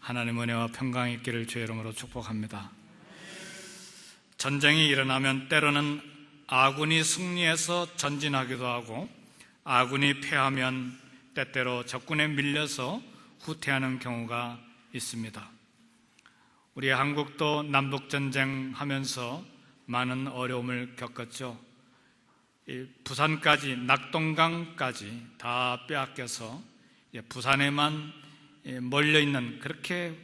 하나님의 은혜와 평강이 있기를 주의 이름으로 축복합니다. 전쟁이 일어나면 때로는 아군이 승리해서 전진하기도 하고 아군이 패하면 때때로 적군에 밀려서 후퇴하는 경우가 있습니다. 우리 한국도 남북전쟁 하면서 많은 어려움을 겪었죠. 부산까지, 낙동강까지 다 빼앗겨서 부산에만 몰려있는, 그렇게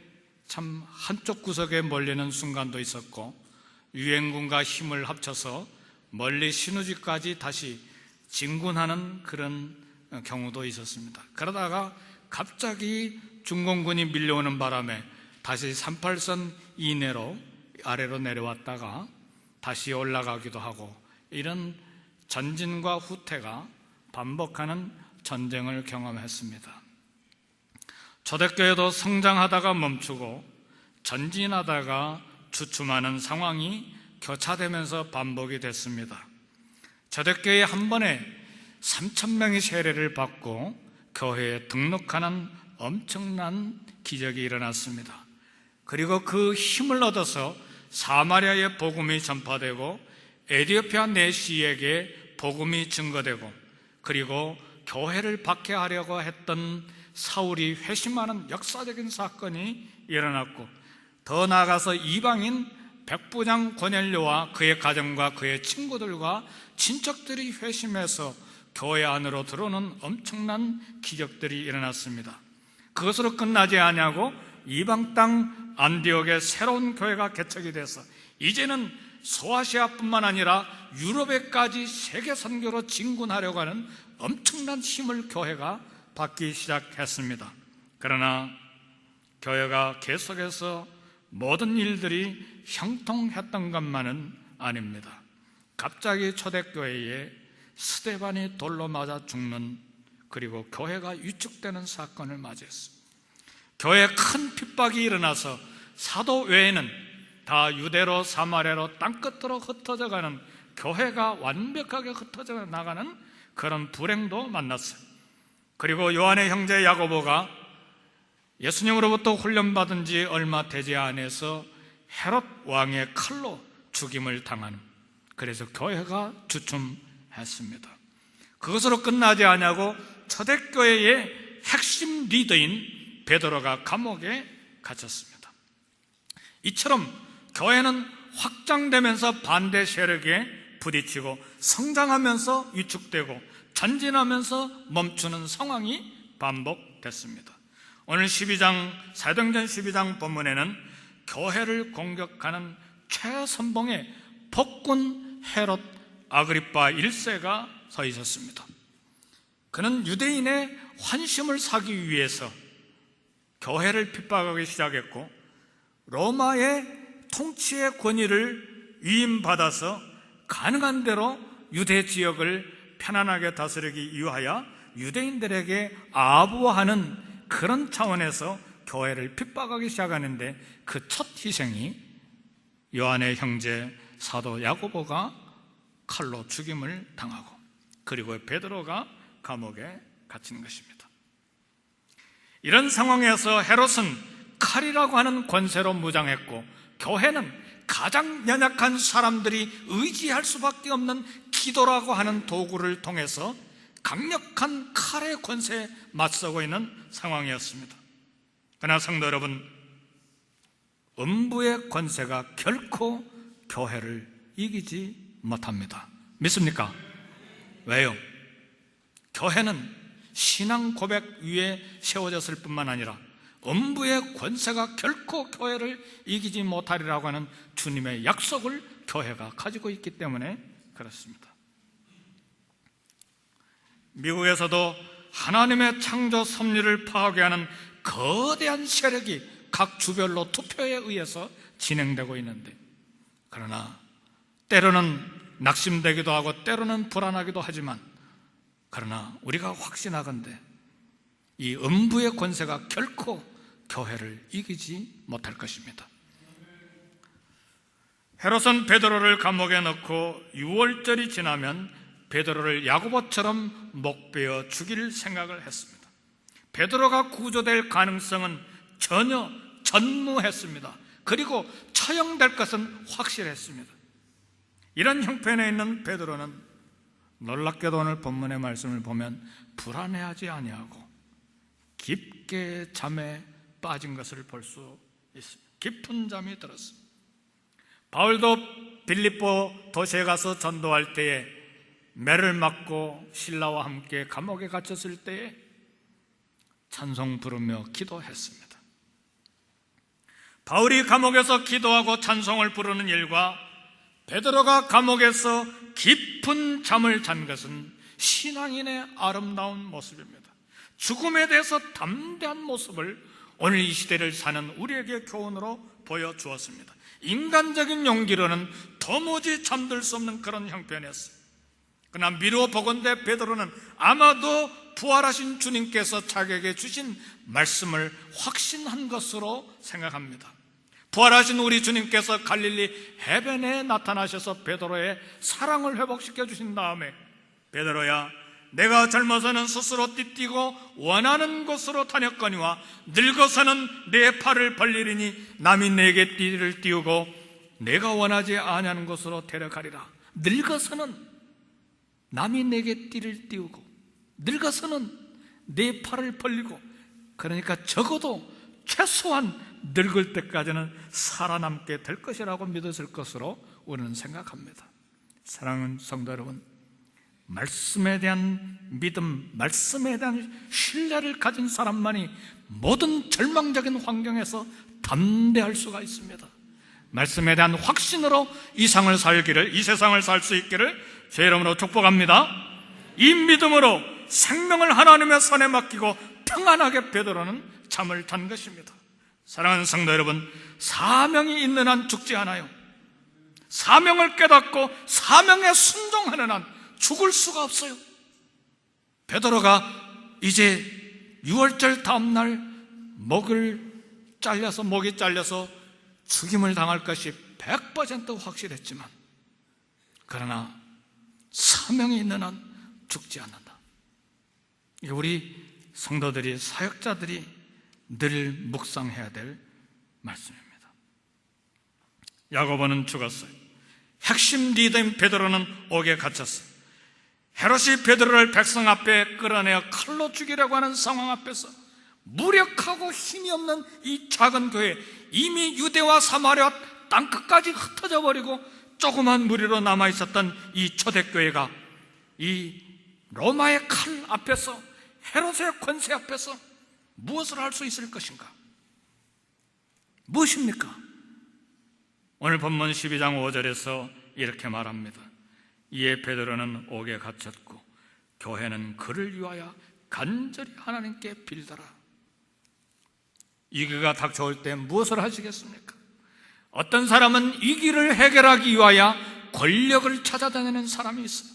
참 한쪽 구석에 몰리는 순간도 있었고, 유엔군과 힘을 합쳐서 멀리 신우지까지 다시 진군하는 그런 경우도 있었습니다. 그러다가 갑자기 중공군이 밀려오는 바람에 다시 38선 이내로 아래로 내려왔다가 다시 올라가기도 하고, 이런 전진과 후퇴가 반복하는 전쟁을 경험했습니다. 초대교회도 성장하다가 멈추고 전진하다가 주춤하는 상황이 교차되면서 반복이 됐습니다. 초대교회 한 번에 3,000명이 세례를 받고 교회에 등록하는 엄청난 기적이 일어났습니다. 그리고 그 힘을 얻어서 사마리아의 복음이 전파되고 에티오피아 내시에게 복음이 증거되고, 그리고 교회를 박해하려고 했던 사울이 회심하는 역사적인 사건이 일어났고, 더 나아가서 이방인 백부장 고넬료와 그의 가정과 그의 친구들과 친척들이 회심해서 교회 안으로 들어오는 엄청난 기적들이 일어났습니다. 그것으로 끝나지 아니하고 이방 땅 안디옥에 새로운 교회가 개척이 돼서 이제는 소아시아뿐만 아니라 유럽에까지 세계 선교로 진군하려고 하는 엄청난 힘을 교회가 받기 시작했습니다. 그러나 교회가 계속해서 모든 일들이 형통했던 것만은 아닙니다. 갑자기 초대교회에 스데반이 돌로 맞아 죽는, 그리고 교회가 위축되는 사건을 맞이했습니다. 교회에 큰 핍박이 일어나서 사도 외에는 다 유대로 사마리아로 땅끝으로 흩어져가는, 교회가 완벽하게 흩어져 나가는 그런 불행도 만났어요. 그리고 요한의 형제 야고보가 예수님으로부터 훈련받은 지 얼마 되지 않아서 헤롯 왕의 칼로 죽임을 당하는, 그래서 교회가 주춤했습니다. 그것으로 끝나지 않냐고 초대교회의 핵심 리더인 베드로가 감옥에 갇혔습니다. 이처럼 교회는 확장되면서 반대 세력에 부딪히고 성장하면서 위축되고 전진하면서 멈추는 상황이 반복됐습니다. 오늘 12장, 사도행전 12장 본문에는 교회를 공격하는 최선봉의 폭군 헤롯 아그리파 1세가 서 있었습니다. 그는 유대인의 환심을 사기 위해서 교회를 핍박하기 시작했고, 로마의 통치의 권위를 위임받아서 가능한 대로 유대 지역을 편안하게 다스리기 위하여 유대인들에게 아부하는 그런 차원에서 교회를 핍박하기 시작하는데, 그 첫 희생이 요한의 형제 사도 야고보가 칼로 죽임을 당하고, 그리고 베드로가 감옥에 갇힌 것입니다. 이런 상황에서 헤롯은 칼이라고 하는 권세로 무장했고, 교회는 가장 연약한 사람들이 의지할 수밖에 없는 기도라고 하는 도구를 통해서 강력한 칼의 권세에 맞서고 있는 상황이었습니다. 그러나 성도 여러분, 음부의 권세가 결코 교회를 이기지 못합니다. 믿습니까? 왜요? 교회는 신앙 고백 위에 세워졌을 뿐만 아니라 음부의 권세가 결코 교회를 이기지 못하리라고 하는 주님의 약속을 교회가 가지고 있기 때문에 그렇습니다. 미국에서도 하나님의 창조 섭리를 파괴하는 거대한 세력이 각 주별로 투표에 의해서 진행되고 있는데, 그러나 때로는 낙심되기도 하고 때로는 불안하기도 하지만, 그러나 우리가 확신하건대 이 음부의 권세가 결코 교회를 이기지 못할 것입니다. 헤롯은 베드로를 감옥에 넣고 6월절이 지나면 베드로를 야고보처럼 목베어 죽일 생각을 했습니다. 베드로가 구조될 가능성은 전혀 전무했습니다. 그리고 처형될 것은 확실했습니다. 이런 형편에 있는 베드로는 놀랍게도 오늘 본문의 말씀을 보면 불안해하지 아니하고 깊게 잠에 빠진 것을 볼 수 있습니다. 깊은 잠이 들었습니다. 바울도 빌립보 도시에 가서 전도할 때에 매를 맞고 신라와 함께 감옥에 갇혔을 때에 찬송 부르며 기도했습니다. 바울이 감옥에서 기도하고 찬송을 부르는 일과 베드로가 감옥에서 깊은 잠을 잔 것은 신앙인의 아름다운 모습입니다. 죽음에 대해서 담대한 모습을 오늘 이 시대를 사는 우리에게 교훈으로 보여주었습니다. 인간적인 용기로는 도무지 잠들 수 없는 그런 형편이었어요. 그러나 미루어 보건대 베드로는 아마도 부활하신 주님께서 자기에게 주신 말씀을 확신한 것으로 생각합니다. 부활하신 우리 주님께서 갈릴리 해변에 나타나셔서 베드로의 사랑을 회복시켜 주신 다음에 베드로야, 내가 젊어서는 스스로 띠뛰고 원하는 곳으로 다녔거니와 늙어서는 내 팔을 벌리리니 남이 내게 띠를 띄우고 내가 원하지 아니하는 곳으로 데려가리라. 늙어서는 남이 내게 띠를 띄우고 늙어서는 내 팔을 벌리고, 그러니까 적어도 최소한 늙을 때까지는 살아남게 될 것이라고 믿었을 것으로 우리는 생각합니다. 사랑하는 성도 여러분, 말씀에 대한 믿음, 말씀에 대한 신뢰를 가진 사람만이 모든 절망적인 환경에서 담대할 수가 있습니다. 말씀에 대한 확신으로 이 세상을 살 수 있기를 제 이름으로 축복합니다. 이 믿음으로 생명을 하나님의 손에 맡기고 평안하게 베드로는 잠을 잔 것입니다. 사랑하는 성도 여러분, 사명이 있는 한 죽지 않아요. 사명을 깨닫고 사명에 순종하는 한 죽을 수가 없어요. 베드로가 이제 유월절 다음날 목이 잘려서 죽임을 당할 것이 100% 확실했지만, 그러나 사명이 있는 한 죽지 않는다. 이게 우리 성도들이, 사역자들이 늘 묵상해야 될 말씀입니다. 야고보는 죽었어요. 핵심 리더인 베드로는 옥에 갇혔어요. 헤롯이 베드로를 백성 앞에 끌어내어 칼로 죽이려고 하는 상황 앞에서 무력하고 힘이 없는 이 작은 교회, 이미 유대와 사마리아 땅끝까지 흩어져 버리고 조그만 무리로 남아있었던 이 초대교회가 이 로마의 칼 앞에서, 헤롯의 권세 앞에서 무엇을 할 수 있을 것인가? 무엇입니까? 오늘 본문 12장 5절에서 이렇게 말합니다. 이에 베드로는 옥에 갇혔고 교회는 그를 위하여 간절히 하나님께 빌더라. 위기가 닥쳐올 때 무엇을 하시겠습니까? 어떤 사람은 위기를 해결하기 위하여 권력을 찾아다니는 사람이 있어요.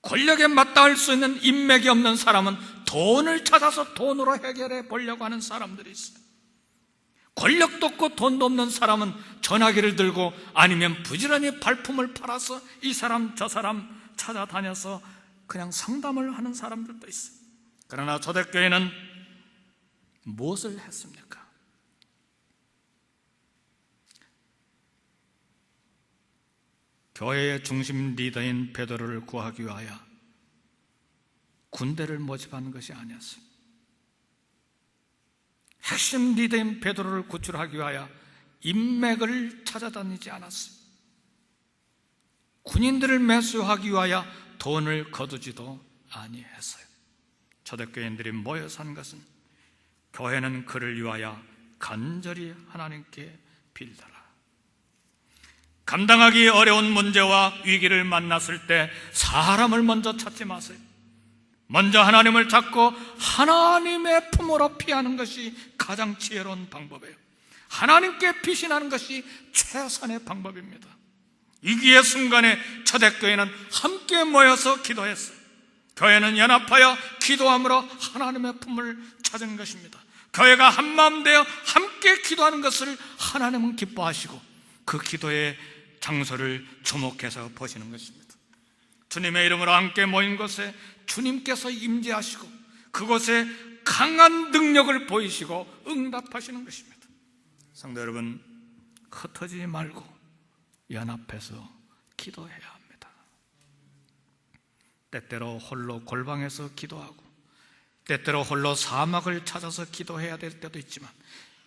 권력에 맞닿을 수 있는 인맥이 없는 사람은 돈을 찾아서 돈으로 해결해 보려고 하는 사람들이 있어요. 권력도 없고 돈도 없는 사람은 전화기를 들고 아니면 부지런히 발품을 팔아서 이 사람 저 사람 찾아다녀서 그냥 상담을 하는 사람들도 있어요. 그러나 초대교회는 무엇을 했습니까? 교회의 중심 리더인 베드로를 구하기 위하여 군대를 모집하는 것이 아니었습니다. 핵심 리더인 베드로를 구출하기 위하여 인맥을 찾아다니지 않았어요. 군인들을 매수하기 위하여 돈을 거두지도 아니했어요. 초대교인들이 모여서 한 것은 교회는 그를 위하여 간절히 하나님께 빌더라. 감당하기 어려운 문제와 위기를 만났을 때 사람을 먼저 찾지 마세요. 먼저 하나님을 찾고 하나님의 품으로 피하는 것이 가장 지혜로운 방법이에요. 하나님께 피신하는 것이 최선의 방법입니다. 위기의 순간에 초대교회는 함께 모여서 기도했어요. 교회는 연합하여 기도함으로 하나님의 품을 찾은 것입니다. 교회가 한마음 되어 함께 기도하는 것을 하나님은 기뻐하시고 그 기도의 장소를 주목해서 보시는 것입니다. 주님의 이름으로 함께 모인 곳에 주님께서 임재하시고 그곳에 강한 능력을 보이시고 응답하시는 것입니다. 성도 여러분, 흩어지지 말고 연합해서 기도해야 합니다. 때때로 홀로 골방에서 기도하고 때때로 홀로 사막을 찾아서 기도해야 될 때도 있지만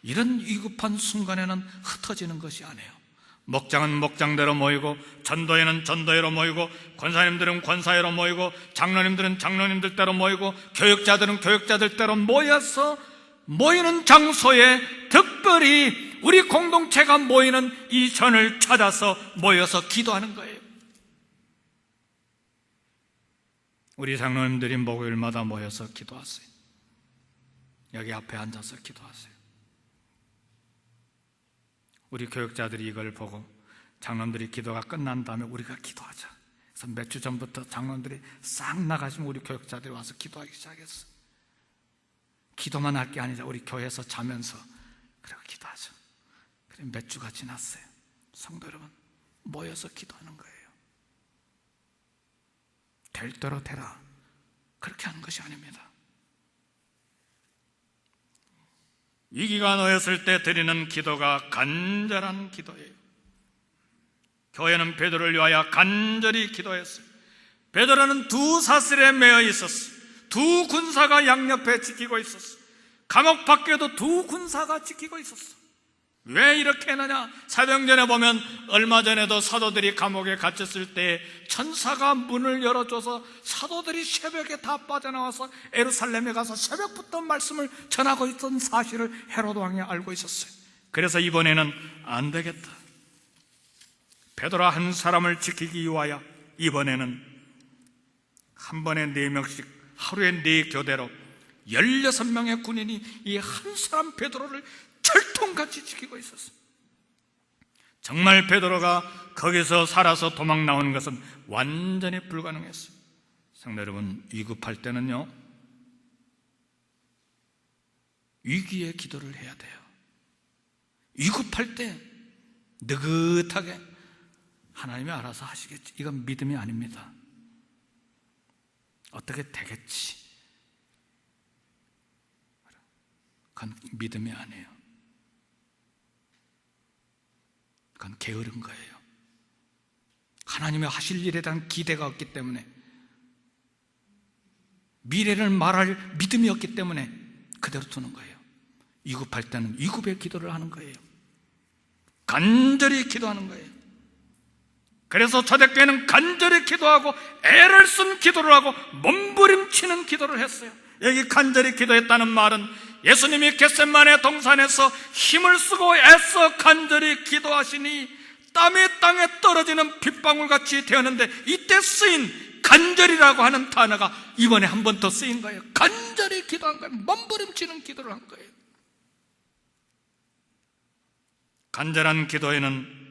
이런 위급한 순간에는 흩어지는 것이 아니에요. 목장은 목장대로 모이고 전도회는 전도회로 모이고 권사님들은 권사회로 모이고 장로님들은 장로님들대로 모이고 교육자들은 교육자들대로 모여서 모이는 장소에 특별히 우리 공동체가 모이는 이 전을 찾아서 모여서 기도하는 거예요. 우리 장로님들이 목요일마다 모여서 기도하세요. 여기 앞에 앉아서 기도하세요. 우리 교육자들이 이걸 보고 장로님들이 기도가 끝난 다음에 우리가 기도하자. 그래서 몇 주 전부터 장로님들이 싹 나가시면 우리 교육자들이 와서 기도하기 시작했어요. 기도만 할 게 아니라 우리 교회에서 자면서 그리고 기도하자. 그래 몇 주가 지났어요. 성도 여러분, 모여서 기도하는 거예요. 될 대로 되라, 그렇게 하는 것이 아닙니다. 위기가 놓였을 때 드리는 기도가 간절한 기도예요. 교회는 베드로를 위하여 간절히 기도했어요. 베드로는 두 사슬에 매어 있었어요. 두 군사가 양옆에 지키고 있었어요. 감옥 밖에도 두 군사가 지키고 있었어요. 왜 이렇게 했느냐? 사도행전에 보면 얼마 전에도 사도들이 감옥에 갇혔을 때 천사가 문을 열어줘서 사도들이 새벽에 다 빠져나와서 예루살렘에 가서 새벽부터 말씀을 전하고 있던 사실을 헤로드 왕이 알고 있었어요. 그래서 이번에는 안 되겠다, 베드로 한 사람을 지키기 위하여 이번에는 한 번에 4명씩 하루에 4교대로 16명의 군인이 이 한 사람 베드로를 철통같이 지키고 있었어요. 정말 베드로가 거기서 살아서 도망 나오는 것은 완전히 불가능했어요. 성도 여러분, 위급할 때는요, 위기의 기도를 해야 돼요. 위급할 때 느긋하게 하나님이 알아서 하시겠지, 이건 믿음이 아닙니다. 어떻게 되겠지, 그건 믿음이 아니에요. 그건 게으른 거예요. 하나님의 하실 일에 대한 기대가 없기 때문에, 미래를 말할 믿음이 없기 때문에 그대로 두는 거예요. 위급할 때는 위급의 기도를 하는 거예요. 간절히 기도하는 거예요. 그래서 초대교회는 간절히 기도하고 애를 쓴 기도를 하고 몸부림치는 기도를 했어요. 여기 간절히 기도했다는 말은 예수님이 겟세마네 동산에서 힘을 쓰고 애써 간절히 기도하시니 땀이 땅에 떨어지는 빗방울같이 되었는데, 이때 쓰인 간절이라고 하는 단어가 이번에 한 번 더 쓰인 거예요. 간절히 기도한 거예요. 몸부림치는 기도를 한 거예요. 간절한 기도에는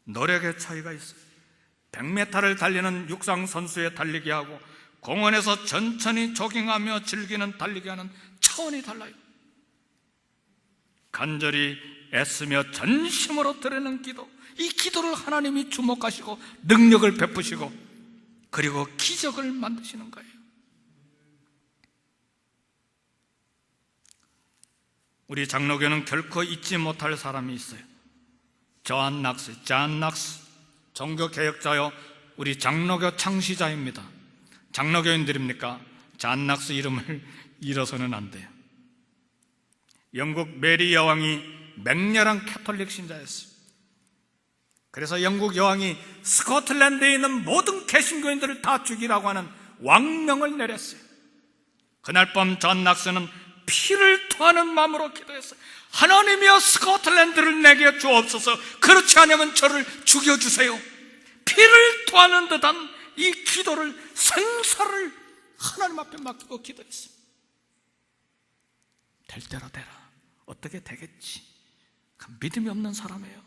노력의 차이가 있어요. 100m를 달리는 육상 선수의 달리기 하고 공원에서 천천히 조깅하며 즐기는 달리기하는 차원이 달라요. 간절히 애쓰며 전심으로 드리는 기도, 이 기도를 하나님이 주목하시고 능력을 베푸시고 그리고 기적을 만드시는 거예요. 우리 장로교는 결코 잊지 못할 사람이 있어요. 존 낙스, 종교개혁자요, 우리 장로교 창시자입니다. 장로교인들입니까? 존 낙스 이름을 잃어서는 안 돼요. 영국 메리 여왕이 맹렬한 캐톨릭 신자였어요. 그래서 영국 여왕이 스코틀랜드에 있는 모든 개신교인들을 다 죽이라고 하는 왕명을 내렸어요. 그날 밤 존 낙스는 피를 토하는 마음으로 기도했어요. 하나님이여, 스코틀랜드를 내게 주옵소서. 그렇지 않으면 저를 죽여주세요. 피를 토하는 듯한 이 기도를, 생사를 하나님 앞에 맡기고 기도했어요. 될 대로 되라, 어떻게 되겠지, 믿음이 없는 사람이에요.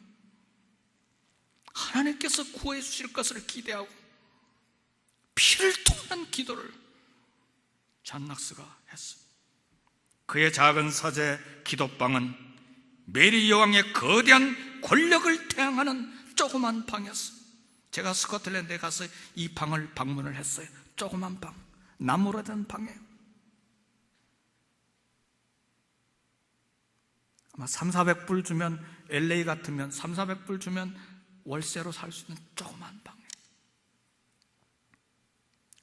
하나님께서 구해 주실 것을 기대하고 피를 토하는 기도를 존 낙스가 했어요. 그의 작은 서재 기도방은 메리 여왕의 거대한 권력을 대항하는 조그만 방이었어요. 제가 스코틀랜드에 가서 이 방을 방문을 했어요. 조그만 방, 나무로 된 방이에요. 아마 300~400불 주면, LA 같으면 300~400불 주면 월세로 살 수 있는 조그만 방이에요.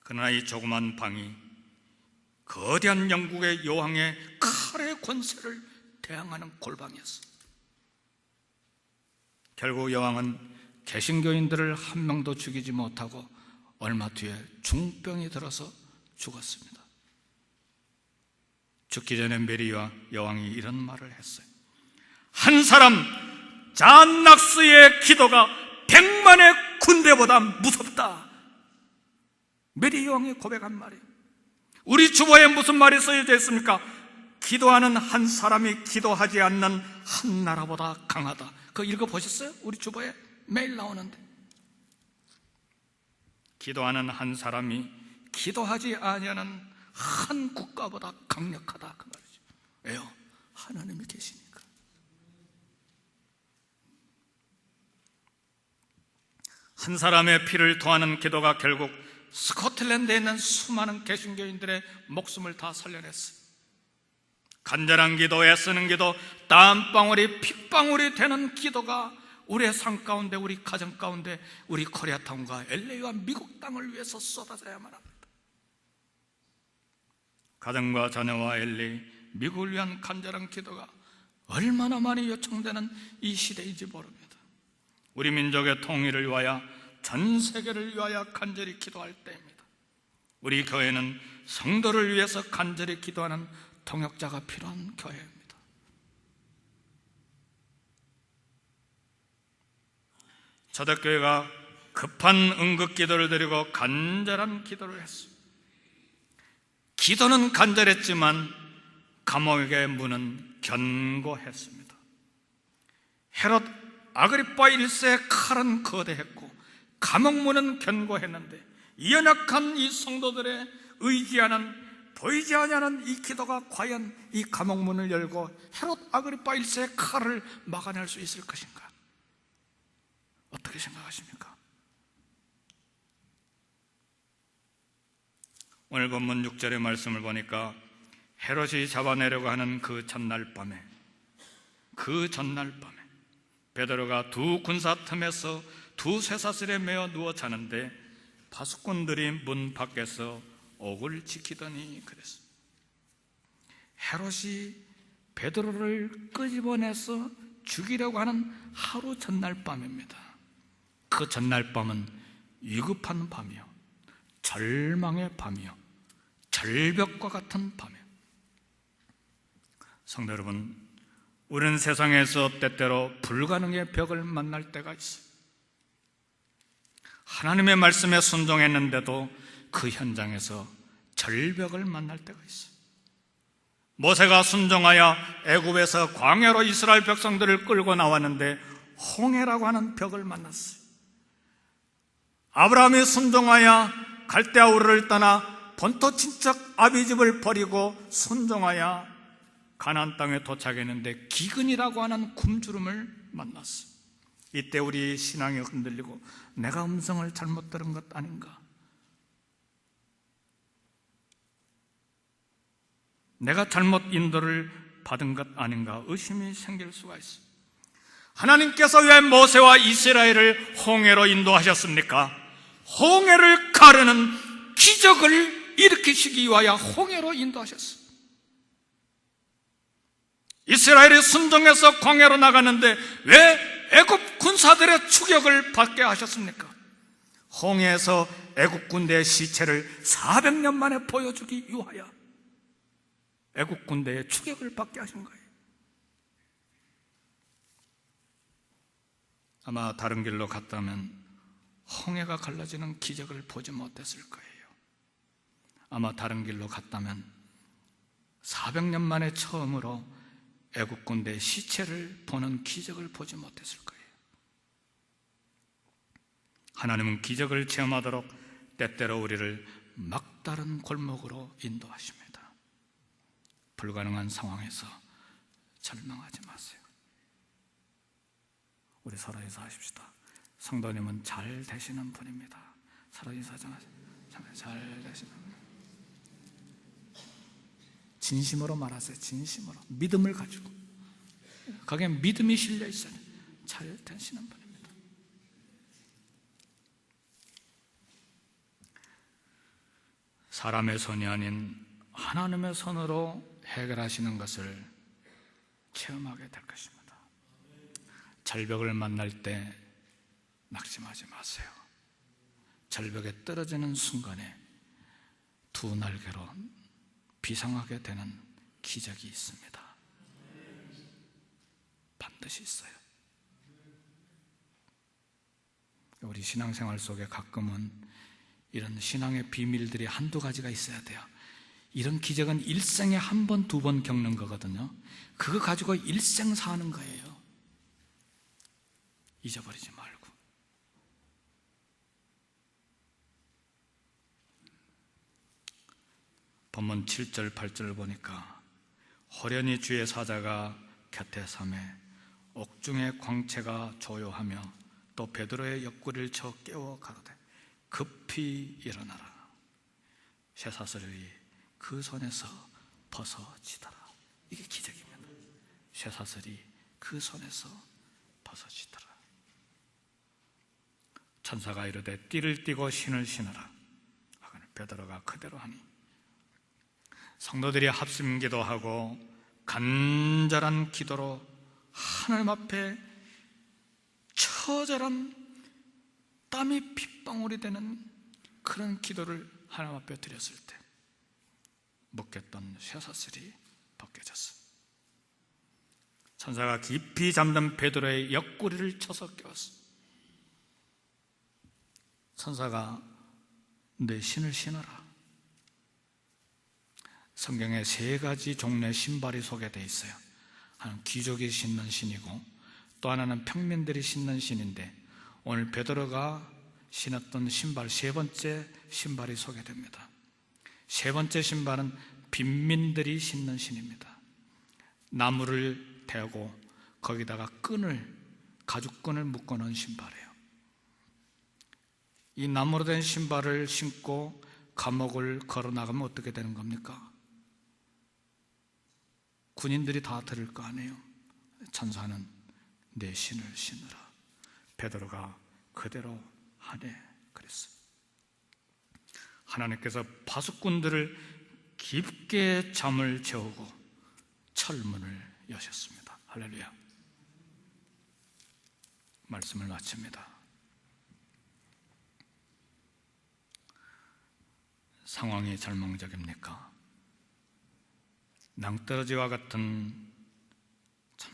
그러나 이 조그만 방이 거대한 영국의 여왕의 칼의 권세를 대항하는 골방이었어요. 결국 여왕은 개신교인들을 한 명도 죽이지 못하고 얼마 뒤에 중병이 들어서 죽었습니다. 죽기 전에 메리와 여왕이 이런 말을 했어요. 한 사람 잔 낙스의 기도가 100만의 군대보다 무섭다. 메리 여왕이 고백한 말이에요. 우리 주보에 무슨 말이 써져 있습니까? 기도하는 한 사람이 기도하지 않는 한 나라보다 강하다. 그거 읽어보셨어요? 우리 주보에 매일 나오는데, 기도하는 한 사람이 기도하지 아니하는 한 국가보다 강력하다, 그 말이죠. 왜요? 하나님이 계시니까. 한 사람의 피를 토하는 기도가 결국 스코틀랜드에 있는 수많은 개신교인들의 목숨을 다 살려냈어요. 간절한 기도, 애쓰는 기도, 땀방울이 핏방울이 되는 기도가 우리의 삶 가운데, 우리 가정 가운데, 우리 코리아타운과 LA와 미국 땅을 위해서 쏟아져야만 합니다. 가정과 자녀와 LA, 미국을 위한 간절한 기도가 얼마나 많이 요청되는 이 시대인지 모릅니다. 우리 민족의 통일을 위하여, 전 세계를 위하여 간절히 기도할 때입니다. 우리 교회는 성도를 위해서 간절히 기도하는 통역자가 필요한 교회입니다. 초대교회가 급한 응급기도를 드리고 간절한 기도를 했습니다. 기도는 간절했지만 감옥의 문은 견고했습니다. 헤롯 아그리파 1세의 칼은 거대했고 감옥 문은 견고했는데, 이 연약한 이 성도들의 의지하는, 보이지 않는 이 기도가 과연 이 감옥 문을 열고 헤롯 아그리파 1세의 칼을 막아낼 수 있을 것인가? 어떻게 생각하십니까? 오늘 본문 6절의 말씀을 보니까 헤롯이 잡아내려고 하는 그 전날 밤에 베드로가 두 군사 틈에서 두 쇠사슬에 매어 누워 자는데 파수꾼들이 문 밖에서 옥을 지키더니 그랬습니다. 헤롯이 베드로를 끄집어내서 죽이려고 하는 하루 전날 밤입니다. 그 전날 밤은 위급한 밤이요, 절망의 밤이요, 절벽과 같은 밤이요. 성도 여러분, 우리는 세상에서 때때로 불가능의 벽을 만날 때가 있어요. 하나님의 말씀에 순종했는데도 그 현장에서 절벽을 만날 때가 있어요. 모세가 순종하여 애굽에서 광야로 이스라엘 백성들을 끌고 나왔는데 홍해라고 하는 벽을 만났어요. 아브라함이 순종하여 갈대아 우르를 떠나 본토 친척 아비집을 버리고 순종하여 가나안 땅에 도착했는데 기근이라고 하는 굶주림을 만났어요. 이때 우리 신앙이 흔들리고 내가 음성을 잘못 들은 것 아닌가? 내가 잘못 인도를 받은 것 아닌가? 의심이 생길 수가 있어요. 하나님께서 왜 모세와 이스라엘을 홍해로 인도하셨습니까? 홍해를 가르는 기적을 일으키시기 위하여 홍해로 인도하셨어요. 이스라엘이 순종해서 광야로 나갔는데 왜 애굽 군사들의 추격을 받게 하셨습니까? 홍해에서 애굽 군대의 시체를 400년 만에 보여주기 위하여 애굽 군대의 추격을 받게 하신 거예요. 아마 다른 길로 갔다면 홍해가 갈라지는 기적을 보지 못했을 거예요. 아마 다른 길로 갔다면 400년 만에 처음으로 애국 군대의 시체를 보는 기적을 보지 못했을 거예요. 하나님은 기적을 체험하도록 때때로 우리를 막다른 골목으로 인도하십니다. 불가능한 상황에서 절망하지 마세요. 우리 서로에서 하십시다. 성도님은 잘 되시는 분입니다. 서로에서 잘 되시는 분. 진심으로 말하세요. 진심으로 믿음을 가지고 거기에 믿음이 실려 있어야 돼요. 잘 되시는 분입니다. 사람의 손이 아닌 하나님의 손으로 해결하시는 것을 체험하게 될 것입니다. 절벽을 만날 때 낙심하지 마세요. 절벽에 떨어지는 순간에 두 날개로 비상하게 되는 기적이 있습니다. 반드시 있어요. 우리 신앙생활 속에 가끔은 이런 신앙의 비밀들이 한두 가지가 있어야 돼요. 이런 기적은 일생에 한 번, 두 번 겪는 거거든요. 그거 가지고 일생 사는 거예요. 잊어버리지 말고. 본문 7절, 8절을 보니까 호련히 주의 사자가 곁에 서매 옥중의 광채가 조요하며 또 베드로의 옆구리를 쳐 깨워 가로되 급히 일어나라. 쇠사슬이 그 손에서 벗어지더라. 이게 기적입니다. 쇠사슬이 그 손에서 벗어지더라. 천사가 이르되 띠를 띠고 신을 신으라. 베드로가 그대로 하니 성도들이 합심 기도하고 간절한 기도로 하나님 앞에 처절한 땀이 핏방울이 되는 그런 기도를 하나님 앞에 드렸을 때 묶였던 쇠사슬이 벗겨졌어. 천사가 깊이 잠든 베드로의 옆구리를 쳐서 깨웠어. 천사가 내 신을 신어라. 성경에 세 가지 종류의 신발이 소개되어 있어요. 하나는 귀족이 신는 신이고 또 하나는 평민들이 신는 신인데 오늘 베드로가 신었던 신발 세 번째 신발이 소개됩니다. 세 번째 신발은 빈민들이 신는 신입니다. 나무를 대고 거기다가 가죽끈을 묶어놓은 신발이에요. 이 나무로 된 신발을 신고 감옥을 걸어 나가면 어떻게 되는 겁니까? 군인들이 다 들을 거 아니에요. 천사는 내 신을 신으라. 베드로가 그대로 하네 그랬어요. 하나님께서 파수꾼들을 깊게 잠을 재우고 철문을 여셨습니다. 할렐루야. 말씀을 마칩니다. 상황이 절망적입니까? 낭떠러지와 같은 참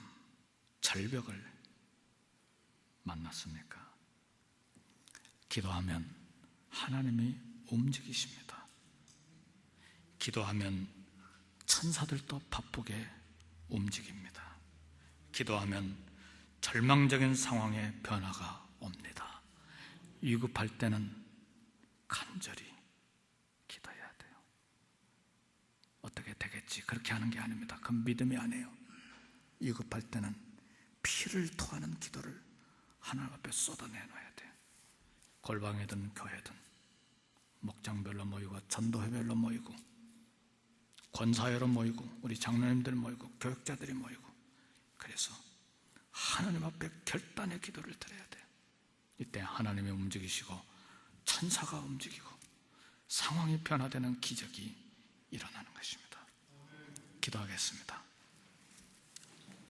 절벽을 만났습니까? 기도하면 하나님이 움직이십니다. 기도하면 천사들도 바쁘게 움직입니다. 기도하면 절망적인 상황에 변화가 옵니다. 위급할 때는 간절히 기도해야 돼요. 어떻게 되겠지 그렇게 하는 게 아닙니다. 그건 믿음이 아니에요. 위급할 때는 피를 토하는 기도를 하나님 앞에 쏟아내놔야 돼요. 골방이든 교회든 목장별로 모이고 전도회별로 모이고 권사회로 모이고 우리 장로님들 모이고 교육자들이 모이고 그래서 하나님 앞에 결단의 기도를 드려야 돼요. 이때 하나님이 움직이시고 천사가 움직이고 상황이 변화되는 기적이 일어나는 것입니다. 기도하겠습니다.